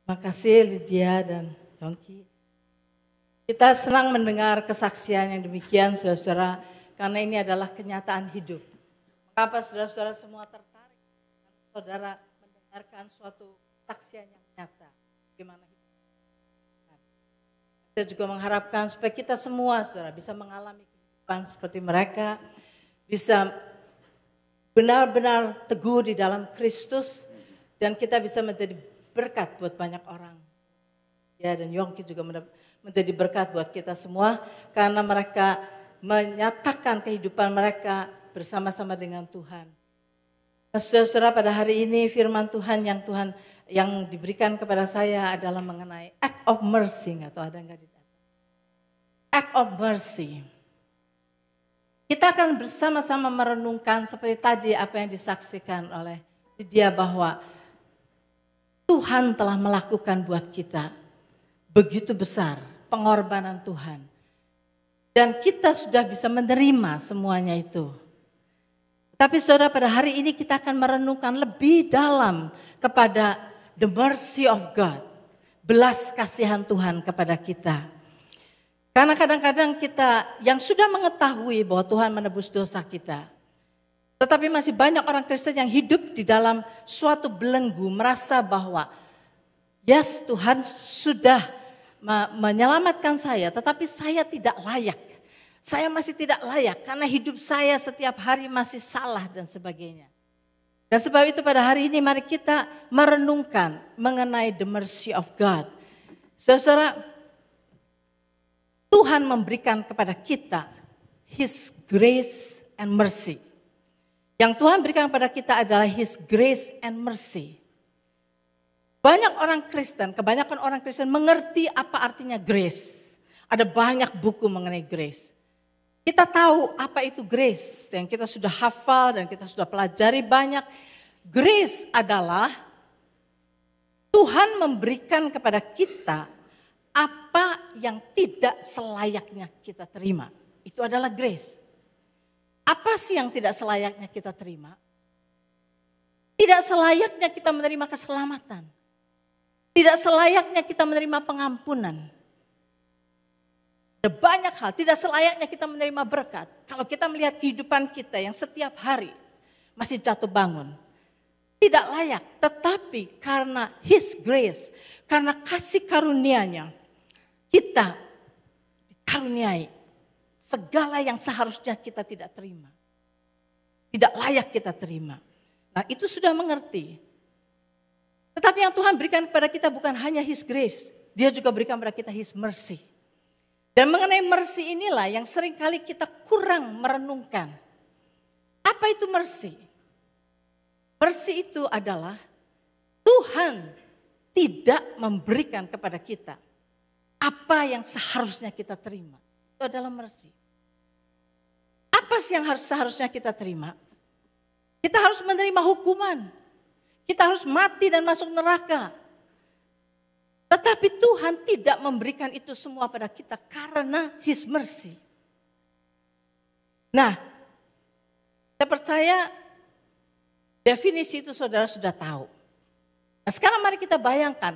Terima kasih Lydia dan Yongki. Kita senang mendengar kesaksian yang demikian saudara-saudara, karena ini adalah kenyataan hidup. Mengapa saudara-saudara semua tertarik saudara mendengarkan suatu kesaksian yang nyata bagaimana hidup. Saya juga mengharapkan supaya kita semua saudara bisa mengalami kehidupan seperti mereka, bisa benar-benar teguh di dalam Kristus, dan kita bisa menjadi berkat buat banyak orang. Ya, dan Yongki juga menjadi berkat buat kita semua karena mereka menyatakan kehidupan mereka bersama-sama dengan Tuhan. Nah, saudara-saudara, pada hari ini firman Tuhan yang diberikan kepada saya adalah mengenai act of mercy, atau ada enggak di dalam? Act of mercy. Kita akan bersama-sama merenungkan seperti tadi apa yang disaksikan oleh Lydia bahwa Tuhan telah melakukan buat kita begitu besar pengorbanan Tuhan. Dan kita sudah bisa menerima semuanya itu. Tapi saudara, pada hari ini kita akan merenungkan lebih dalam kepada the mercy of God. Belas kasihan Tuhan kepada kita. Karena kadang-kadang kita yang sudah mengetahui bahwa Tuhan menebus dosa kita, tetapi masih banyak orang Kristen yang hidup di dalam suatu belenggu, merasa bahwa yes, Tuhan sudah menyelamatkan saya, tetapi saya tidak layak. Saya masih tidak layak karena hidup saya setiap hari masih salah dan sebagainya. Dan sebab itu pada hari ini mari kita merenungkan mengenai the mercy of God. Saudara, Tuhan memberikan kepada kita His grace and mercy. Yang Tuhan berikan kepada kita adalah His grace and mercy. Kebanyakan orang Kristen mengerti apa artinya grace. Ada banyak buku mengenai grace. Kita tahu apa itu grace, yang kita sudah hafal dan kita sudah pelajari banyak. Grace adalah Tuhan memberikan kepada kita apa yang tidak selayaknya kita terima. Itu adalah grace. Apa sih yang tidak selayaknya kita terima? Tidak selayaknya kita menerima keselamatan. Tidak selayaknya kita menerima pengampunan. Ada banyak hal, tidak selayaknya kita menerima berkat. Kalau kita melihat kehidupan kita yang setiap hari masih jatuh bangun. Tidak layak, tetapi karena His grace, karena kasih karunia-Nya, kita dikaruniai segala yang seharusnya kita tidak terima. Tidak layak kita terima. Nah, itu sudah mengerti. Tetapi yang Tuhan berikan kepada kita bukan hanya His grace. Dia juga berikan kepada kita His mercy. Dan mengenai mercy inilah yang seringkali kita kurang merenungkan. Apa itu mercy? Mercy itu adalah Tuhan tidak memberikan kepada kita apa yang seharusnya kita terima. Itu adalah mercy. Apa sih yang seharusnya kita terima? Kita harus menerima hukuman. Kita harus mati dan masuk neraka. Tetapi Tuhan tidak memberikan itu semua pada kita karena His mercy. Nah, saya percaya definisi itu saudara sudah tahu. Nah, sekarang mari kita bayangkan,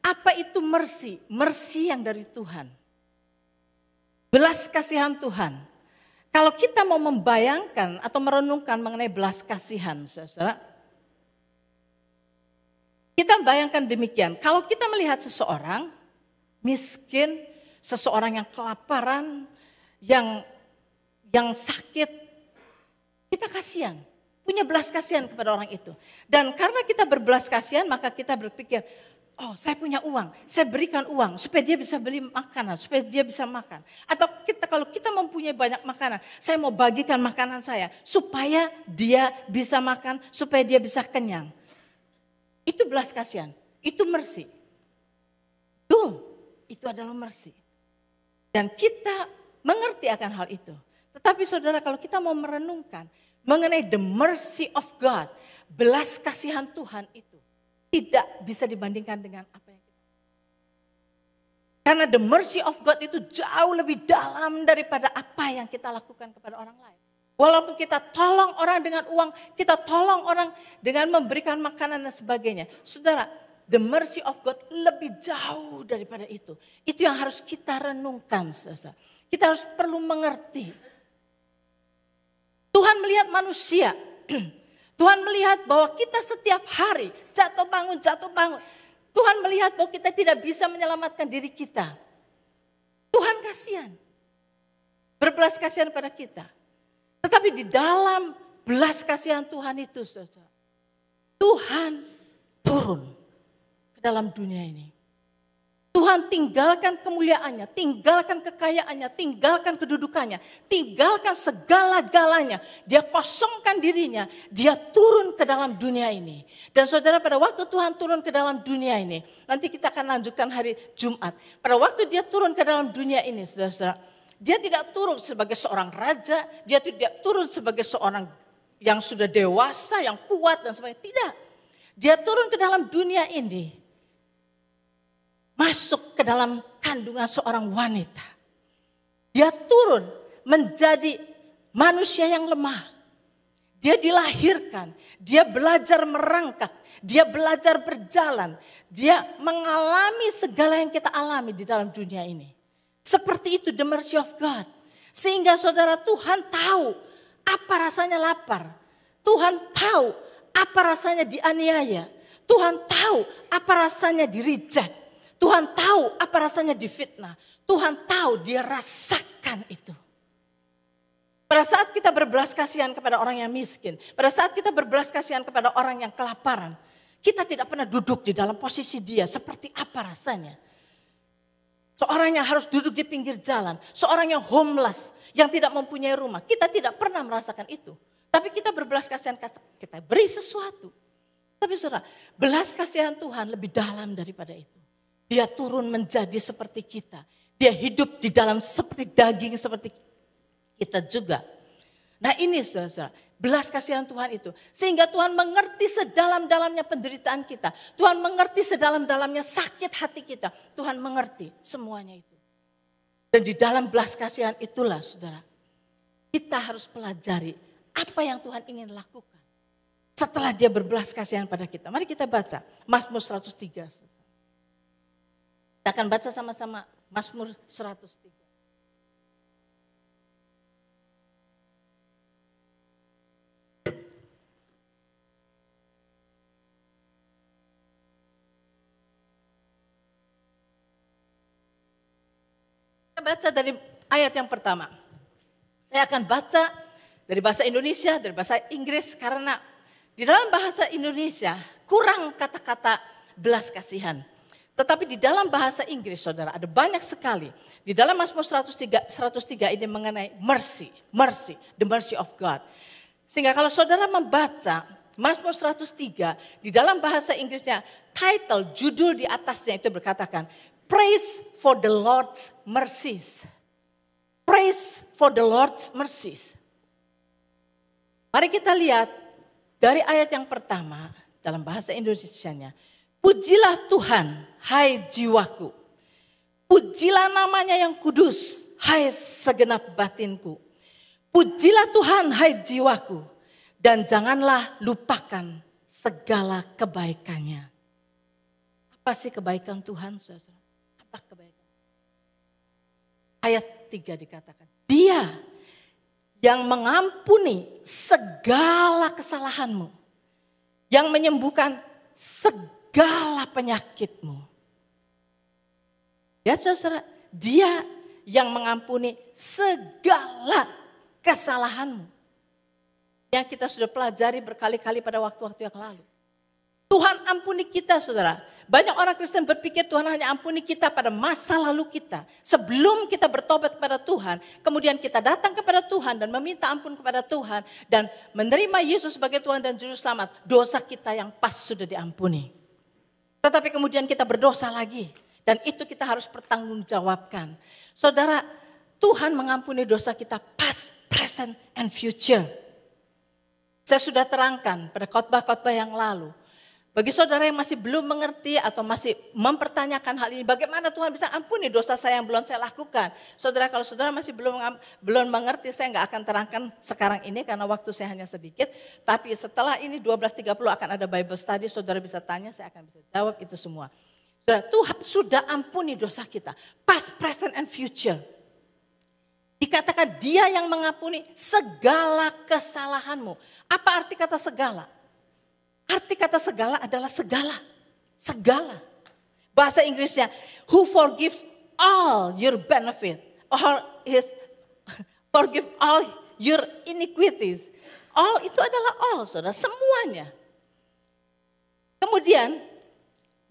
apa itu mercy? Mercy yang dari Tuhan. Belas kasihan Tuhan. Kalau kita mau membayangkan atau merenungkan mengenai belas kasihan, saudara, kita bayangkan demikian. Kalau kita melihat seseorang miskin, seseorang yang kelaparan, yang sakit, kita kasihan, punya belas kasihan kepada orang itu. Dan karena kita berbelas kasihan, maka kita berpikir, oh, saya punya uang, saya berikan uang supaya dia bisa beli makanan, supaya dia bisa makan. Atau kalau kita mempunyai banyak makanan, saya mau bagikan makanan saya supaya dia bisa makan, supaya dia bisa kenyang. Itu belas kasihan, itu mercy. Betul, itu adalah mercy. Dan kita mengerti akan hal itu. Tetapi saudara, kalau kita mau merenungkan mengenai the mercy of God, belas kasihan Tuhan itu tidak bisa dibandingkan dengan apa yang kita. Karena the mercy of God itu jauh lebih dalam daripada apa yang kita lakukan kepada orang lain. Walaupun kita tolong orang dengan uang, kita tolong orang dengan memberikan makanan dan sebagainya. Saudara, the mercy of God lebih jauh daripada itu. Itu yang harus kita renungkan, saudara. Kita harus perlu mengerti. Tuhan melihat manusia. Tuhan melihat bahwa kita setiap hari jatuh bangun. Tuhan melihat bahwa kita tidak bisa menyelamatkan diri kita. Tuhan kasihan. Berbelas kasihan pada kita. Tetapi di dalam belas kasihan Tuhan itu, saudara, Tuhan turun ke dalam dunia ini. Tuhan tinggalkan kemuliaannya, tinggalkan kekayaannya, tinggalkan kedudukannya, tinggalkan segala-galanya. Dia kosongkan dirinya, dia turun ke dalam dunia ini. Dan saudara, pada waktu Tuhan turun ke dalam dunia ini, nanti kita akan lanjutkan hari Jumat. Pada waktu dia turun ke dalam dunia ini, saudara, dia tidak turun sebagai seorang raja, dia tidak turun sebagai seorang yang sudah dewasa, yang kuat dan sebagainya. Tidak. Dia turun ke dalam dunia ini. Masuk ke dalam kandungan seorang wanita. Dia turun menjadi manusia yang lemah. Dia dilahirkan. Dia belajar merangkak. Dia belajar berjalan. Dia mengalami segala yang kita alami di dalam dunia ini. Seperti itu the mercy of God. Sehingga saudara, Tuhan tahu apa rasanya lapar. Tuhan tahu apa rasanya dianiaya. Tuhan tahu apa rasanya di-reject. Tuhan tahu apa rasanya difitnah. Tuhan tahu, dia rasakan itu. Pada saat kita berbelas kasihan kepada orang yang miskin. Pada saat kita berbelas kasihan kepada orang yang kelaparan. Kita tidak pernah duduk di dalam posisi dia. Seperti apa rasanya. Seorang yang harus duduk di pinggir jalan. Seorang yang homeless. Yang tidak mempunyai rumah. Kita tidak pernah merasakan itu. Tapi kita berbelas kasihan, kita beri sesuatu. Tapi saudara, belas kasihan Tuhan lebih dalam daripada itu. Dia turun menjadi seperti kita. Dia hidup di dalam seperti daging seperti kita juga. Nah ini saudara, belas kasihan Tuhan itu. Sehingga Tuhan mengerti sedalam-dalamnya penderitaan kita. Tuhan mengerti sedalam-dalamnya sakit hati kita. Tuhan mengerti semuanya itu. Dan di dalam belas kasihan itulah saudara, kita harus pelajari apa yang Tuhan ingin lakukan. Setelah dia berbelas kasihan pada kita. Mari kita baca Mazmur 103. Kita akan baca sama-sama Mazmur 103. Baca dari ayat yang pertama. Saya akan baca dari bahasa Indonesia, dari bahasa Inggris karena di dalam bahasa Indonesia kurang kata-kata belas kasihan. Tetapi di dalam bahasa Inggris saudara ada banyak sekali. Di dalam Mazmur 103 ini mengenai mercy, the mercy of God. Sehingga kalau saudara membaca Mazmur 103 di dalam bahasa Inggrisnya title, judul di atasnya itu berkatakan Praise for the Lord's mercies. Praise for the Lord's mercies. Mari kita lihat dari ayat yang pertama dalam bahasa Indonesianya. Pujilah Tuhan, hai jiwaku. Pujilah namanya yang kudus, hai segenap batinku. Pujilah Tuhan, hai jiwaku. Dan janganlah lupakan segala kebaikannya. Apa sih kebaikan Tuhan, saudara? Kebaikan. Ayat 3 dikatakan, Dia yang mengampuni segala kesalahanmu, yang menyembuhkan segala penyakitmu. Ya saudara, Dia yang mengampuni segala kesalahanmu. Yang kita sudah pelajari berkali-kali pada waktu-waktu yang lalu. Tuhan ampuni kita saudara. Banyak orang Kristen berpikir Tuhan hanya ampuni kita pada masa lalu kita. Sebelum kita bertobat kepada Tuhan, kemudian kita datang kepada Tuhan dan meminta ampun kepada Tuhan. Dan menerima Yesus sebagai Tuhan dan Juru Selamat, dosa kita yang pas sudah diampuni. Tetapi kemudian kita berdosa lagi. Dan itu kita harus pertanggungjawabkan. Saudara, Tuhan mengampuni dosa kita past, present, and future. Saya sudah terangkan pada khotbah-khotbah yang lalu. Bagi saudara yang masih belum mengerti atau masih mempertanyakan hal ini, bagaimana Tuhan bisa ampuni dosa saya yang belum saya lakukan? Saudara, kalau saudara masih belum mengerti, saya nggak akan terangkan sekarang ini karena waktu saya hanya sedikit. Tapi setelah ini 12.30 akan ada Bible study, saudara bisa tanya, saya akan bisa jawab itu semua. Saudara, Tuhan sudah ampuni dosa kita, past, present, and future. Dikatakan dia yang mengampuni segala kesalahanmu. Apa arti kata segala? Arti kata segala adalah segala. Segala. Bahasa Inggrisnya, who forgives all your benefit. Or forgive all your iniquities. All itu adalah all, saudara. Semuanya. Kemudian,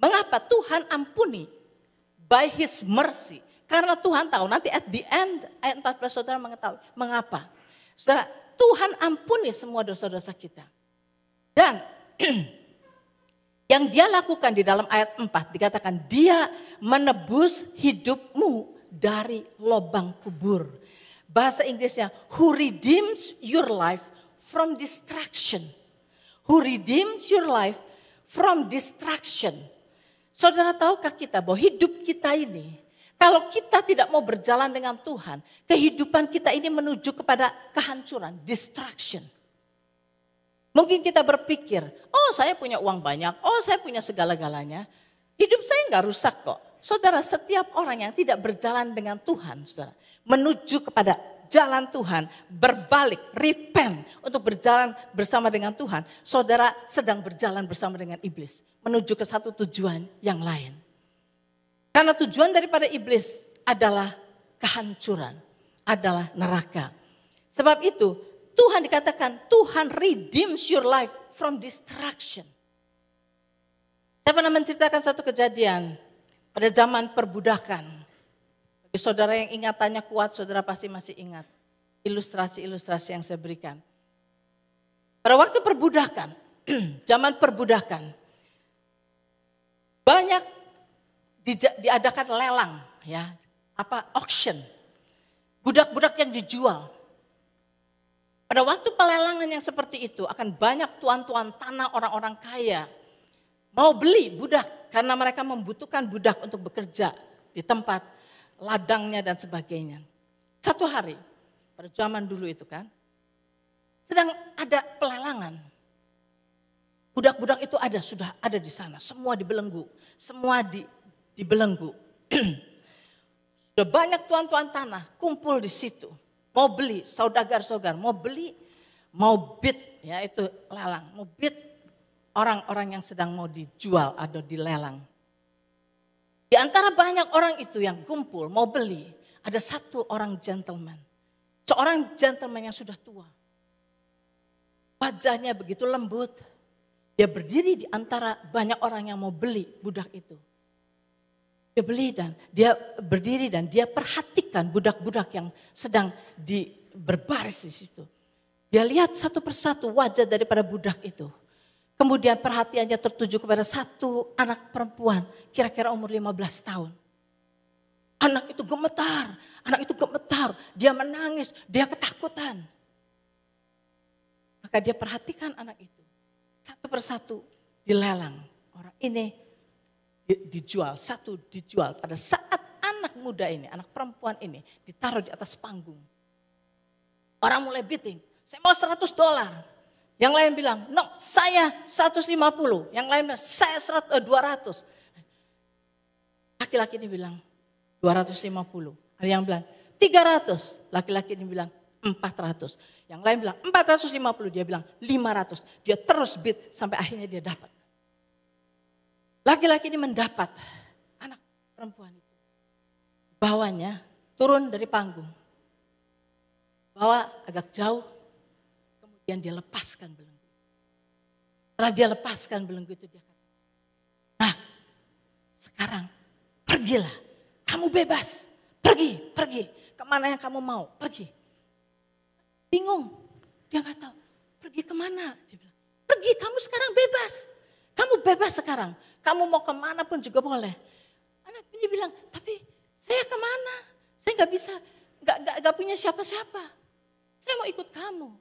mengapa Tuhan ampuni? By His mercy. Karena Tuhan tahu, nanti at the end, ayat 14 saudara mengetahui. Mengapa? Saudara, Tuhan ampuni semua dosa-dosa kita. Dan yang dia lakukan di dalam ayat 4 dikatakan dia menebus hidupmu dari lubang kubur. Bahasa Inggrisnya, who redeems your life from destruction. Who redeems your life from destruction. Saudara, tahukah kita bahwa hidup kita ini, kalau kita tidak mau berjalan dengan Tuhan, kehidupan kita ini menuju kepada kehancuran, destruction. Mungkin kita berpikir, oh saya punya uang banyak, oh saya punya segala-galanya. Hidup saya enggak rusak kok. Saudara, setiap orang yang tidak berjalan dengan Tuhan, saudara, menuju kepada jalan Tuhan, berbalik, repent untuk berjalan bersama dengan Tuhan. Saudara sedang berjalan bersama dengan iblis, menuju ke satu tujuan yang lain. Karena tujuan daripada iblis adalah kehancuran, adalah neraka. Sebab itu, Tuhan dikatakan, Tuhan redeems your life from destruction. Saya pernah menceritakan satu kejadian pada zaman perbudakan. Bagi saudara yang ingatannya kuat, saudara pasti masih ingat ilustrasi-ilustrasi yang saya berikan. Pada waktu perbudakan, zaman perbudakan, banyak diadakan lelang, ya, auction. Budak-budak yang dijual. Pada waktu pelelangan yang seperti itu akan banyak tuan-tuan tanah orang-orang kaya mau beli budak karena mereka membutuhkan budak untuk bekerja di tempat ladangnya dan sebagainya. Satu hari pada zaman dulu itu kan sedang ada pelelangan. Budak-budak itu sudah ada di sana, semua dibelenggu, semua dibelenggu. Sudah banyak tuan-tuan tanah kumpul di situ. Mau beli, saudagar-saudagar, mau beli, mau bid, ya itu lelang. Mau bid orang-orang yang sedang mau dijual atau dilelang. Di antara banyak orang itu yang kumpul, mau beli, ada satu orang gentleman. Seorang gentleman yang sudah tua. Wajahnya begitu lembut. Dia berdiri di antara banyak orang yang mau beli budak itu. Dia beli dan dia berdiri dan dia perhatikan budak-budak yang sedang berbaris di situ. Dia lihat satu persatu wajah daripada budak itu. Kemudian perhatiannya tertuju kepada satu anak perempuan kira-kira umur 15 tahun. Anak itu gemetar, dia menangis, dia ketakutan. Maka dia perhatikan anak itu. Satu persatu dilelang. Orang ini dijual pada saat anak muda ini, anak perempuan ini ditaruh di atas panggung. Orang mulai bidding, saya mau $100. Yang lain bilang, no saya 150. Yang lain bilang, saya 200. Laki-laki ini bilang 250. Ada yang bilang 300. Laki-laki ini bilang 400. Yang lain bilang 450, dia bilang 500. Dia terus bid sampai akhirnya dia dapat. Laki-laki ini mendapat anak perempuan itu. Bawanya turun dari panggung. Bawa agak jauh, kemudian dia lepaskan belenggu. Setelah dia lepaskan belenggu itu, dia kata, nah sekarang pergilah, kamu bebas, pergi, kemana yang kamu mau, pergi. Bingung, dia nggak tahu, pergi kemana? Dia bilang, pergi, kamu sekarang bebas, kamu bebas sekarang. Kamu mau kemana pun juga boleh. Anak ini bilang, tapi saya kemana? Saya nggak bisa, nggak punya siapa-siapa. Saya mau ikut kamu.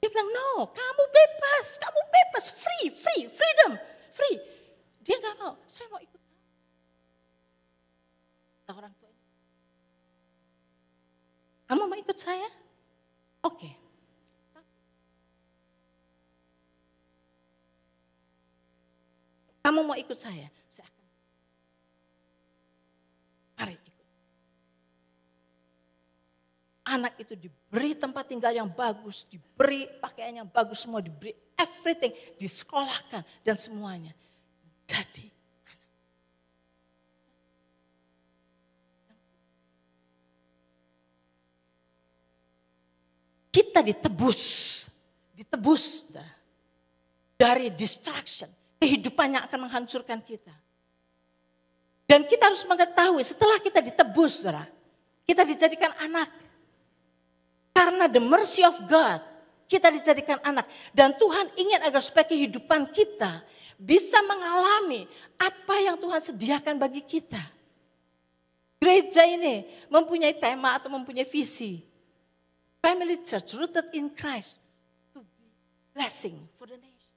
Dia Dia bilang, no, kamu bebas, freedom, free. Dia gak mau, saya mau ikut. Orang tua, kamu mau ikut saya? Oke. Kamu mau ikut saya akan. Mari ikut. Anak itu diberi tempat tinggal yang bagus, diberi pakaian yang bagus, semua diberi everything, disekolahkan dan semuanya. Jadi kita ditebus dari distraction, kehidupan yang akan menghancurkan kita. Dan kita harus mengetahui setelah kita ditebus, saudara, kita dijadikan anak. Karena the mercy of God, kita dijadikan anak. Dan Tuhan ingin agar supaya kehidupan kita bisa mengalami apa yang Tuhan sediakan bagi kita. Gereja ini mempunyai tema atau mempunyai visi. Family church rooted in Christ to be blessing for the nation.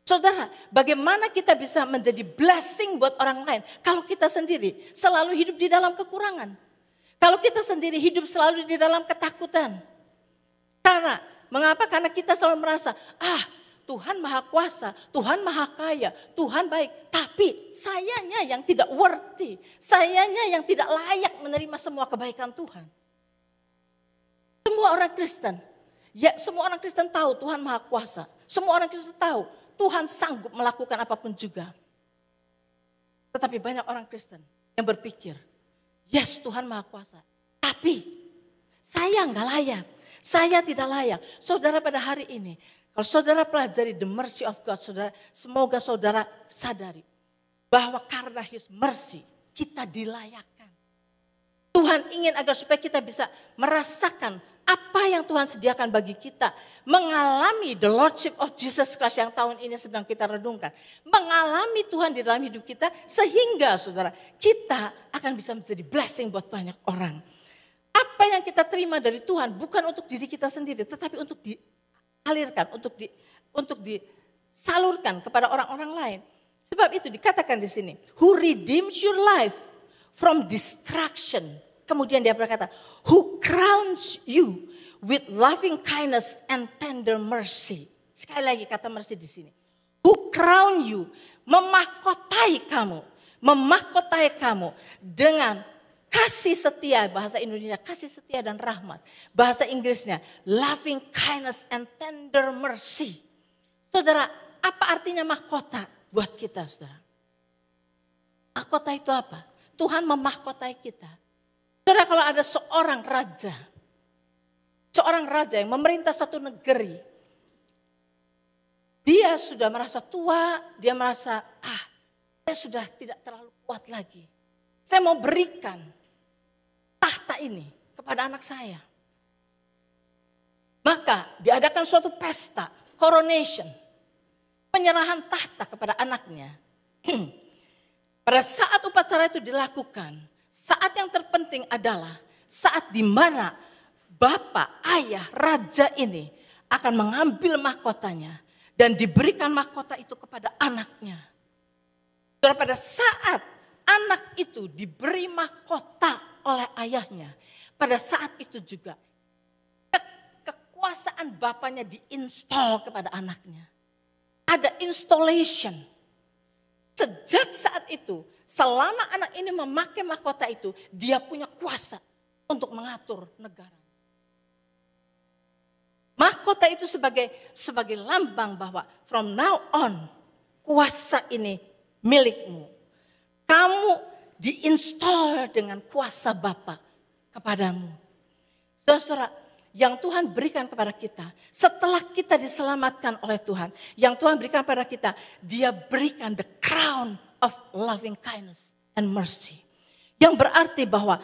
Saudara, bagaimana kita bisa menjadi blessing buat orang lain kalau kita sendiri selalu hidup di dalam kekurangan? Kalau kita sendiri hidup selalu di dalam ketakutan. Mengapa? Karena kita selalu merasa, Tuhan maha kuasa, Tuhan maha kaya, Tuhan baik. Tapi sayanya yang tidak worthy, sayanya yang tidak layak menerima semua kebaikan Tuhan. Semua orang Kristen tahu Tuhan maha kuasa. Semua orang Kristen tahu Tuhan sanggup melakukan apapun juga. Tetapi banyak orang Kristen yang berpikir, yes Tuhan maha kuasa, tapi saya enggak layak, saya tidak layak. Saudara, pada hari ini, kalau saudara pelajari the mercy of God, semoga saudara sadari bahwa karena His mercy kita dilayakkan. Tuhan ingin agar supaya kita bisa merasakan apa yang Tuhan sediakan bagi kita. Mengalami the Lordship of Jesus Christ yang tahun ini sedang kita renungkan. Mengalami Tuhan di dalam hidup kita sehingga saudara kita akan bisa menjadi blessing buat banyak orang. Apa yang kita terima dari Tuhan bukan untuk diri kita sendiri tetapi untuk dialirkan, untuk disalurkan kepada orang-orang lain. Sebab itu dikatakan di sini, who redeems your life from destruction. Kemudian dia berkata, who crowns you with loving kindness and tender mercy. Sekali lagi kata mercy di sini. Who crown you, memahkotai kamu dengan kasih setia, bahasa Indonesia kasih setia dan rahmat. Bahasa Inggrisnya loving kindness and tender mercy. Saudara, apa artinya mahkota buat kita, saudara? Mahkota itu apa? Tuhan memahkotai kita. Saudara, kalau ada seorang raja yang memerintah satu negeri, dia sudah merasa tua, dia merasa, saya sudah tidak terlalu kuat lagi. Saya mau berikan tahta ini kepada anak saya. Maka diadakan suatu pesta, coronation, penyerahan tahta kepada anaknya. Pada saat upacara itu dilakukan, saat yang terpenting adalah saat di mana bapak, ayah, raja ini akan mengambil mahkotanya dan diberikan mahkota itu kepada anaknya. Saudara, pada saat anak itu diberi mahkota oleh ayahnya, pada saat itu juga kekuasaan bapaknya diinstal kepada anaknya. Ada installation. Sejak saat itu, selama anak ini memakai mahkota itu, dia punya kuasa untuk mengatur negara. Mahkota itu sebagai lambang bahwa from now on, kuasa ini milikmu. Kamu diinstal dengan kuasa Bapa kepadamu. Saudara-saudara, yang Tuhan berikan kepada kita, setelah kita diselamatkan oleh Tuhan, yang Tuhan berikan kepada kita, Dia berikan the crown of loving kindness and mercy. Yang berarti bahwa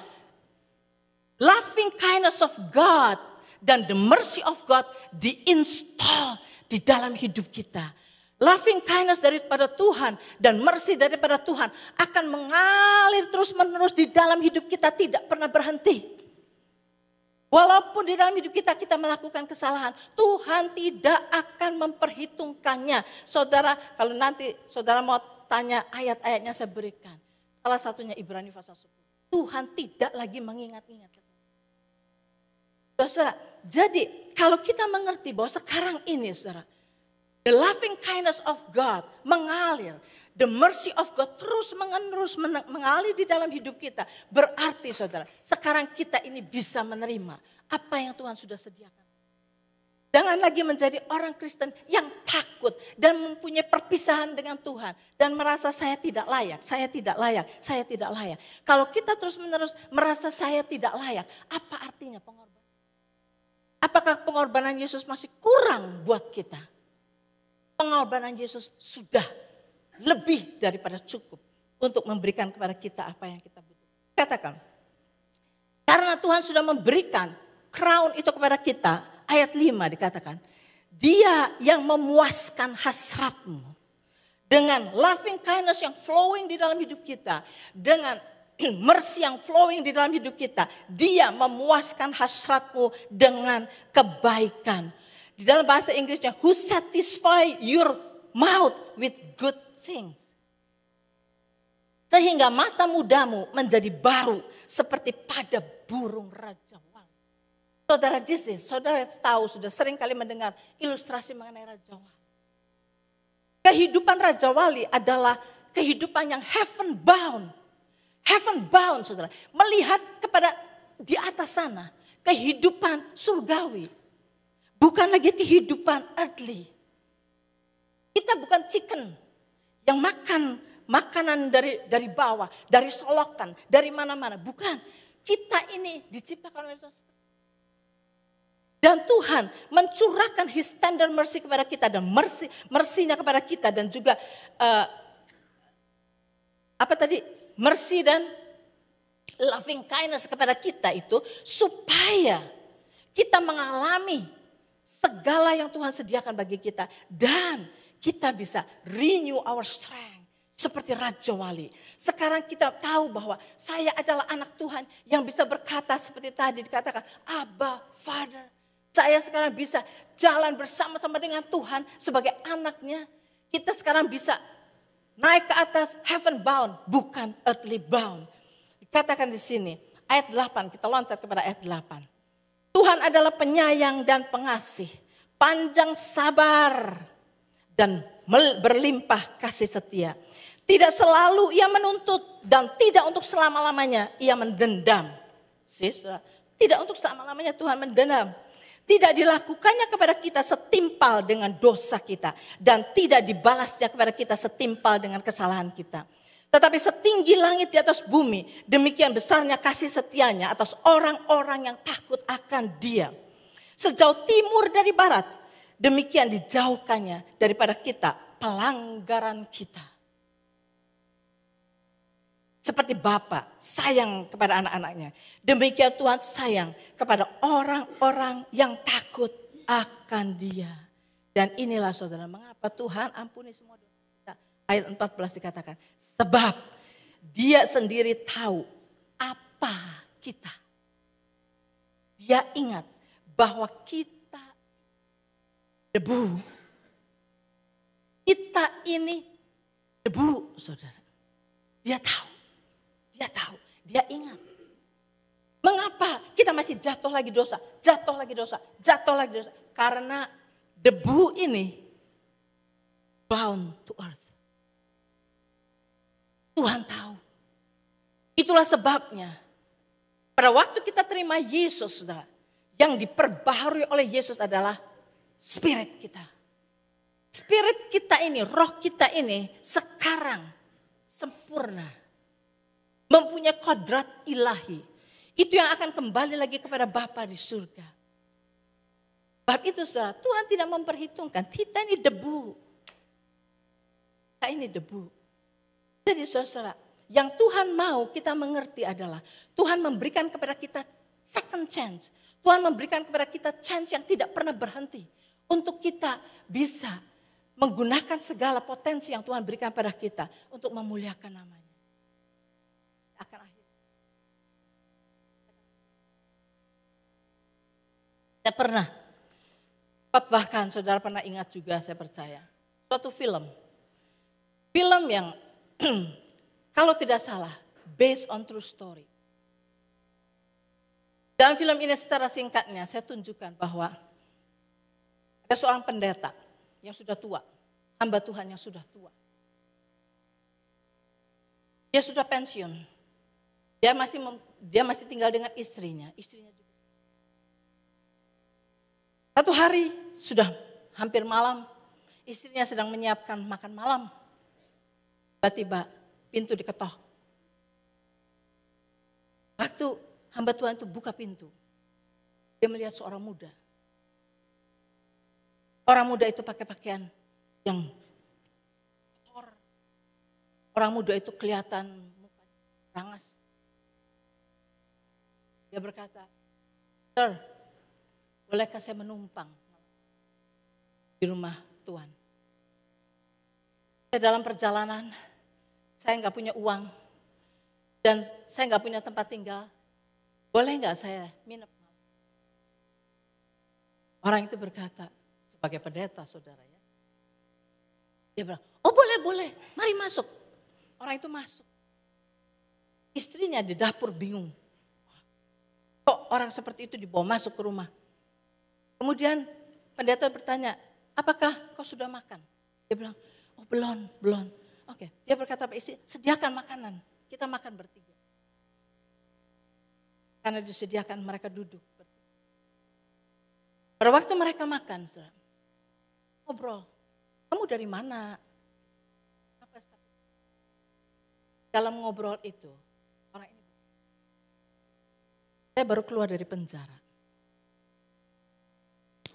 loving kindness of God dan the mercy of God diinstal di dalam hidup kita. Loving kindness daripada Tuhan dan mercy daripada Tuhan akan mengalir terus menerus di dalam hidup kita, tidak pernah berhenti. Walaupun di dalam hidup kita melakukan kesalahan, Tuhan tidak akan memperhitungkannya. Saudara, kalau nanti saudara mau tanya ayat-ayatnya saya berikan. Salah satunya Ibrani pasal 10. Tuhan tidak lagi mengingat-ingat. Saudara, jadi kalau kita mengerti bahwa sekarang ini saudara, the loving kindness of God mengalir. The mercy of God terus mengalir di dalam hidup kita. Berarti saudara, sekarang kita ini bisa menerima apa yang Tuhan sudah sediakan. Jangan lagi menjadi orang Kristen yang takut dan mempunyai perpisahan dengan Tuhan. Dan merasa saya tidak layak, saya tidak layak, saya tidak layak. Kalau kita terus menerus merasa saya tidak layak, apa artinya pengorbanan? Apakah pengorbanan Yesus masih kurang buat kita? Pengorbanan Yesus sudah lebih daripada cukup untuk memberikan kepada kita apa yang kita butuhkan. Katakan, karena Tuhan sudah memberikan crown itu kepada kita, ayat 5 dikatakan, Dia yang memuaskan hasratmu dengan loving kindness yang flowing di dalam hidup kita, dengan mercy yang flowing di dalam hidup kita, Dia memuaskan hasratmu dengan kebaikan. Di dalam bahasa Inggrisnya, who satisfy your mouth with good things. Sehingga masa mudamu menjadi baru seperti pada burung rajawali. Saudara tahu sudah sering kali mendengar ilustrasi mengenai rajawali. Kehidupan rajawali adalah kehidupan yang heaven bound. Heaven bound saudara. Melihat kepada di atas sana. Kehidupan surgawi. Bukan lagi kehidupan earthly. Kita bukan chicken yang makan makanan dari bawah, dari solokan, dari mana-mana. Bukan, kita ini diciptakan oleh Tuhan. Dan Tuhan mencurahkan His tender mercy kepada kita dan mercy-nya kepada kita dan juga mercy dan loving kindness kepada kita itu supaya kita mengalami segala yang Tuhan sediakan bagi kita dan kita bisa renew our strength seperti Raja Wali. Sekarang kita tahu bahwa saya adalah anak Tuhan yang bisa berkata seperti tadi dikatakan, Abba, Father. Saya sekarang bisa jalan bersama-sama dengan Tuhan sebagai anaknya. Kita sekarang bisa naik ke atas heaven bound, bukan earthly bound. Dikatakan di sini, ayat 8, kita loncat kepada ayat 8. Tuhan adalah penyayang dan pengasih, panjang sabar, dan berlimpah kasih setia. Tidak selalu ia menuntut dan tidak untuk selama-lamanya ia mendendam. Tidak untuk selama-lamanya Tuhan mendendam. Tidak dilakukannya kepada kita setimpal dengan dosa kita. Dan tidak dibalasnya kepada kita setimpal dengan kesalahan kita. Tetapi setinggi langit di atas bumi, demikian besarnya kasih setianya atas orang-orang yang takut akan Dia. Sejauh timur dari barat, demikian dijauhkannya daripada kita pelanggaran kita. Seperti Bapa sayang kepada anak-anaknya. Demikian Tuhan sayang kepada orang-orang yang takut akan Dia. Dan inilah saudara, mengapa Tuhan ampuni semua dosa kita. Ayat 14 dikatakan, sebab Dia sendiri tahu apa kita. Dia ingat bahwa kita debu. Kita ini debu, saudara. Dia tahu. Dia tahu, dia ingat. Mengapa kita masih jatuh lagi dosa? Karena debu ini bound to earth. Tuhan tahu. Itulah sebabnya pada waktu kita terima Yesus, saudara, yang diperbaharui oleh Yesus adalah spirit kita. Spirit kita ini, roh kita ini sekarang sempurna. Mempunyai kodrat ilahi. Itu yang akan kembali lagi kepada Bapa di surga. Bab itu saudara, Tuhan tidak memperhitungkan. Kita ini debu. Kita ini debu. Jadi saudara, yang Tuhan mau kita mengerti adalah Tuhan memberikan kepada kita second chance. Tuhan memberikan kepada kita chance yang tidak pernah berhenti. Untuk kita bisa menggunakan segala potensi yang Tuhan berikan pada kita untuk memuliakan namanya. Akan akhir. Saya pernah, bahkan saudara pernah ingat juga saya percaya, suatu film yang kalau tidak salah based on true story. Dalam film ini secara singkatnya saya tunjukkan bahwa ada seorang pendeta yang sudah tua, hamba Tuhan yang sudah tua. Dia sudah pensiun. Dia masih tinggal dengan istrinya juga. Satu hari sudah hampir malam, istrinya sedang menyiapkan makan malam. Tiba-tiba pintu diketok. Waktu hamba Tuhan itu buka pintu, dia melihat seorang muda. Orang muda itu pakai pakaian yang kotor. Orang muda itu kelihatan mukanya rangas. Dia berkata, "Sir, bolehkah saya menumpang di rumah Tuhan? Saya dalam perjalanan, saya nggak punya uang dan saya nggak punya tempat tinggal. Boleh nggak saya minum?" Orang itu berkata, sebagai pendeta saudara ya. Dia bilang, "Oh boleh, mari masuk." Orang itu masuk. Istrinya di dapur bingung. Kok orang seperti itu dibawa masuk ke rumah? Kemudian pendeta bertanya, "Apakah kau sudah makan?" Dia bilang, "Oh belum. Oke, dia berkata pada istri, "Sediakan makanan, kita makan bertiga." Karena disediakan mereka duduk. Pada waktu mereka makan, saudara, ngobrol, "Kamu dari mana?" Dalam ngobrol itu, orang ini, "Saya baru keluar dari penjara."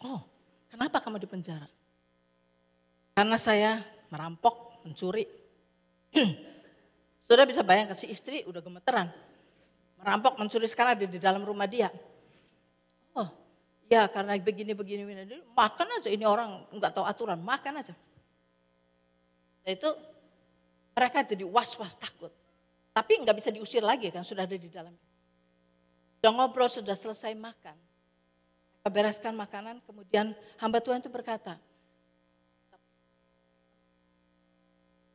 "Oh, kenapa kamu di penjara?" "Karena saya merampok, mencuri." Saudara bisa bayangkan si istri udah gemeteran. Merampok, mencuri, sekarang ada di dalam rumah dia. "Oh, ya karena begini. Makan aja, ini orang enggak tahu aturan, makan aja." Itu mereka jadi was-was takut. Tapi enggak bisa diusir lagi kan, sudah ada di dalam. Sudah ngobrol, sudah selesai makan. Mereka bereskan makanan, kemudian hamba Tuhan itu berkata,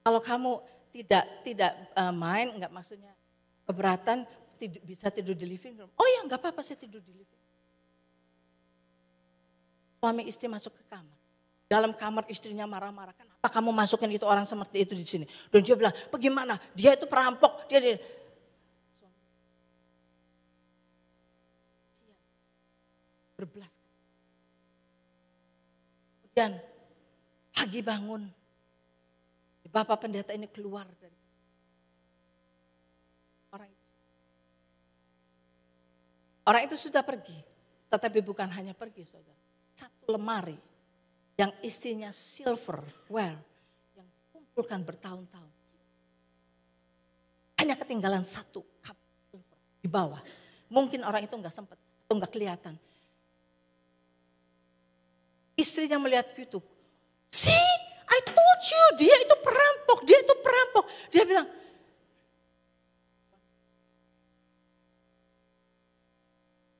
"Kalau kamu tidak main, enggak maksudnya keberatan, bisa tidur di living room." "Oh ya enggak apa-apa, saya tidur di living room." Suami istri masuk ke kamar. Dalam kamar istrinya marah-marah, "Kenapa kamu masukin itu orang seperti itu di sini?" Dan dia bilang, "Bagaimana? Dia itu perampok." Dia berbelas. Kemudian pagi bangun, Bapak pendeta ini keluar dari orang itu sudah pergi, tetapi bukan hanya pergi, saudara. Satu lemari yang isinya silverware yang kumpulkan bertahun-tahun. Hanya ketinggalan satu cup silver di bawah. Mungkin orang itu enggak sempat atau enggak kelihatan. Istrinya melihat gitu. "See, I told you, dia itu perampok. Dia bilang,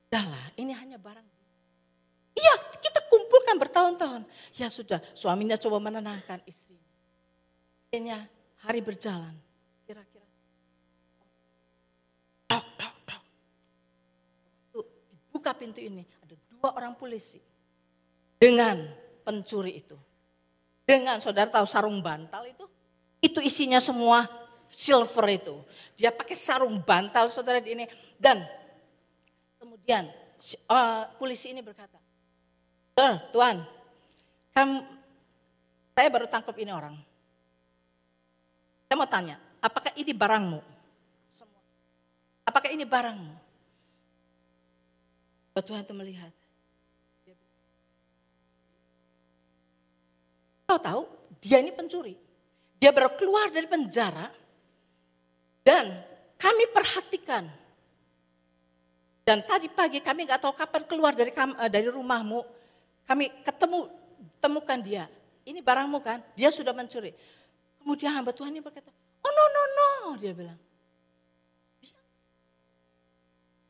"Udahlah, ini hanya barang." "Iya, kita kumpulkan bertahun-tahun." Ya sudah, suaminya coba menenangkan istrinya. Akhirnya hari berjalan, kira-kira. Dok. Dibuka pintu ini, ada 2 orang polisi dengan pencuri itu. Dengan, saudara tahu sarung bantal itu isinya semua silver itu. Dia pakai sarung bantal, saudara, di ini. Dan kemudian polisi ini berkata, "Sir, Tuan, saya baru tangkap ini orang. Saya mau tanya, apakah ini barangmu? Apakah ini barangmu?" Tuhan itu melihat. Kau tahu, dia ini pencuri. Dia baru keluar dari penjara dan kami perhatikan. Dan tadi pagi kami nggak tahu kapan keluar dari rumahmu, kami temukan dia. "Ini barangmu kan?" Dia sudah mencuri. Kemudian hamba Tuhan ini berkata, "Oh no, dia bilang.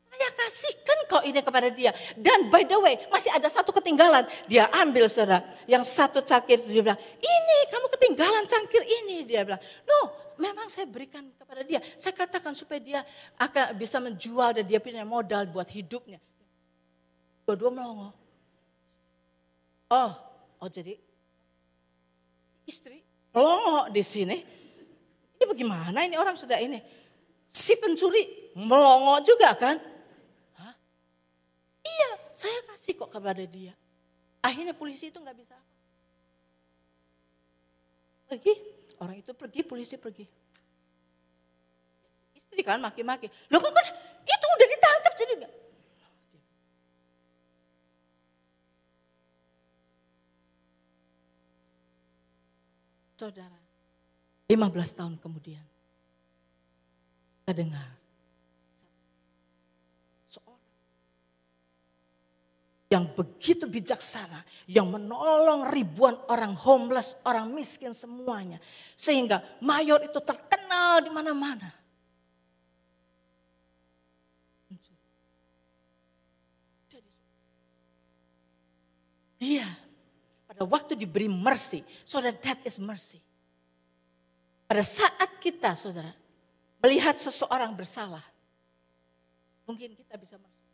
"Saya kasihkan kau ini kepada dia. Dan by the way, masih ada satu ketinggalan. Dia ambil saudara, yang satu cangkir, dia bilang, ini kamu ketinggalan cangkir ini. Dia bilang, no, memang saya berikan kepada dia. Saya katakan supaya dia akan bisa menjual dan dia punya modal buat hidupnya. Dua-dua melongo. Oh jadi istri melongo di sini. Ini bagaimana ini orang sudah ini. Si pencuri melongo juga kan. Hah? Iya, saya kasih kok kepada dia. Akhirnya polisi itu gak bisa apa. Pergi, orang itu pergi, polisi pergi. Istri kan maki-maki. Loh kok itu udah ditangkap jadi enggak? Saudara, 15 tahun kemudian, kita dengar seorang yang begitu bijaksana, yang menolong ribuan orang homeless, orang miskin semuanya. Sehingga mayor itu terkenal di mana-mana. Dia pada waktu diberi mercy, saudara, that is mercy. Pada saat kita, saudara, melihat seseorang bersalah, mungkin kita bisa masuk.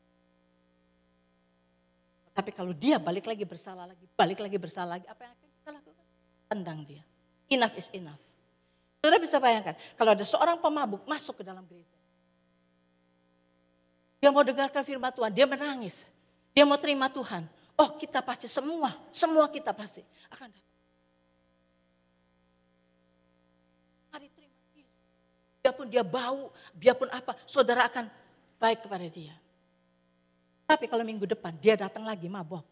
Tapi kalau dia balik lagi bersalah lagi, apa yang akan kita lakukan? Tendang dia. Enough is enough. Saudara bisa bayangkan, kalau ada seorang pemabuk masuk ke dalam gereja. Dia mau dengarkan firman Tuhan, dia menangis. Dia mau terima Tuhan. Oh kita pasti semua kita pasti akan datang. Mari terima dia. Biarpun dia bau, biarpun apa, saudara akan baik kepada dia. Tapi kalau minggu depan dia datang lagi mabok.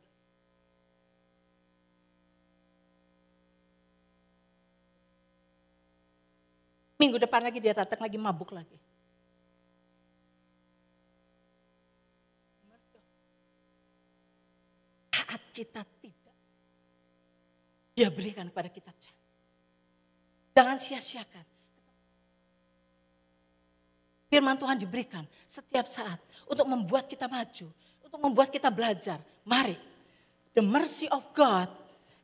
Minggu depan lagi dia datang lagi mabuk lagi. Saat kita tidak, dia berikan kepada kita chance. Jangan sia-siakan. Firman Tuhan diberikan setiap saat untuk membuat kita maju, untuk membuat kita belajar. Mari, the mercy of God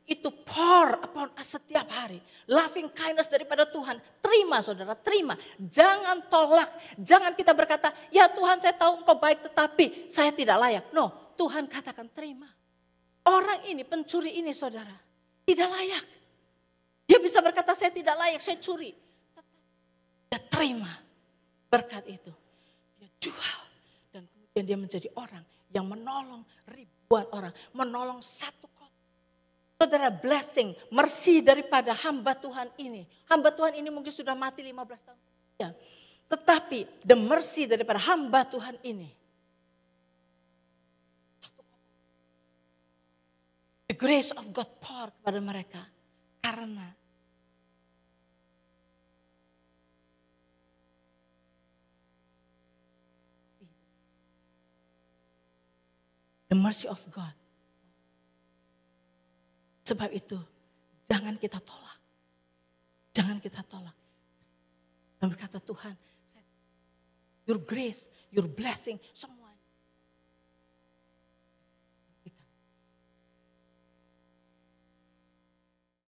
itu pour upon us setiap hari. Loving kindness daripada Tuhan, terima saudara, terima. Jangan tolak, jangan kita berkata, ya Tuhan saya tahu engkau baik tetapi saya tidak layak. No, Tuhan katakan terima. Orang ini, pencuri ini saudara, tidak layak. Dia bisa berkata saya tidak layak, saya curi. Dia terima berkat itu. Dia jual dan kemudian dia menjadi orang yang menolong ribuan orang. Menolong satu kota. Saudara, blessing, mercy daripada hamba Tuhan ini. Hamba Tuhan ini mungkin sudah mati 15 tahun. Ya. Tetapi the mercy daripada hamba Tuhan ini. The grace of God pour kepada mereka. Karena the mercy of God. Sebab itu, jangan kita tolak. Jangan kita tolak. Dan berkata Tuhan, your grace, your blessing, semua